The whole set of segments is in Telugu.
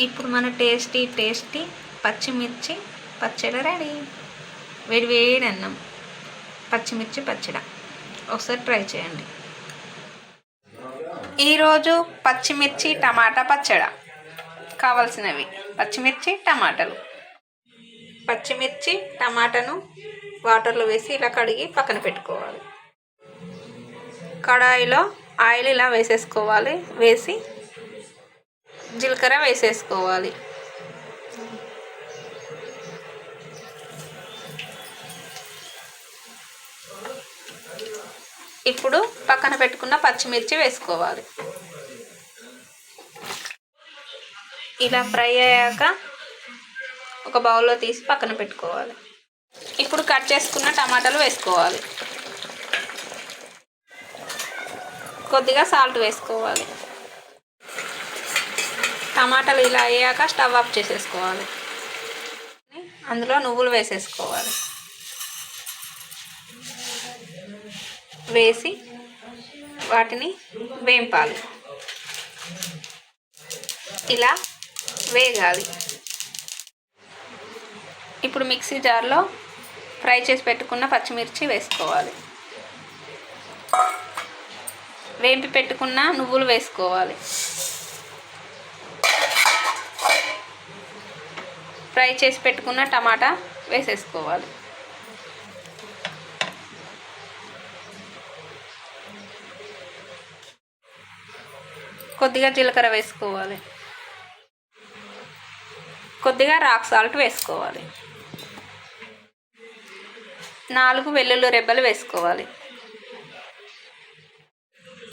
ఇప్పుడు మన టేస్టీ పచ్చిమిర్చి పచ్చడి రెడీ. వేడి అన్నం పచ్చిమిర్చి పచ్చడి ఒకసారి ట్రై చేయండి. ఈరోజు పచ్చిమిర్చి టమాటా పచ్చడి. కావాల్సినవి పచ్చిమిర్చి టమాటాలు. పచ్చిమిర్చి టమాటాను వాటర్లో వేసి ఇలా కడిగి పక్కన పెట్టుకోవాలి. కడాయిలో ఆయిల్ ఇలా వేసేసుకోవాలి. వేసి జీలకర్ర వేసేసుకోవాలి. ఇప్పుడు పక్కన పెట్టుకున్న పచ్చిమిర్చి వేసుకోవాలి. ఇలా ఫ్రై అయ్యాక ఒక బౌల్లో తీసి పక్కన పెట్టుకోవాలి. ఇప్పుడు కట్ చేసుకున్న టమాటాలు వేసుకోవాలి. కొద్దిగా సాల్ట్ వేసుకోవాలి. టమాటాలు ఇలా అయ్యాక స్టవ్ ఆఫ్ చేసేసుకోవాలి. అందులో నువ్వులు వేసేసుకోవాలి. వేసి వాటిని వేంపాలి. ఇలా వేగాలి. ఇప్పుడు మిక్సీ జార్లో ఫ్రై చేసి పెట్టుకున్న పచ్చిమిర్చి వేసుకోవాలి. వేంపి పెట్టుకున్న నువ్వులు వేసుకోవాలి. ఫ్రై చేసి పెట్టుకున్న టమాటా వేసేసుకోవాలి. కొద్దిగా జీలకర్ర వేసుకోవాలి. కొద్దిగా రాక్ సాల్ట్ వేసుకోవాలి. 4 వెల్లుల్లి రెబ్బలు వేసుకోవాలి.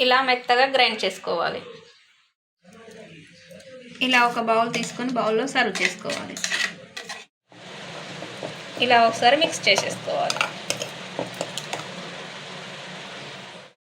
ఇలా మెత్తగా గ్రైండ్ చేసుకోవాలి. ఇలా ఒక బౌల్ తీసుకొని బౌల్లో సర్వ్ చేసుకోవాలి. ఇలా ఒకసారి మిక్స్ చేసేసుకోవాలి.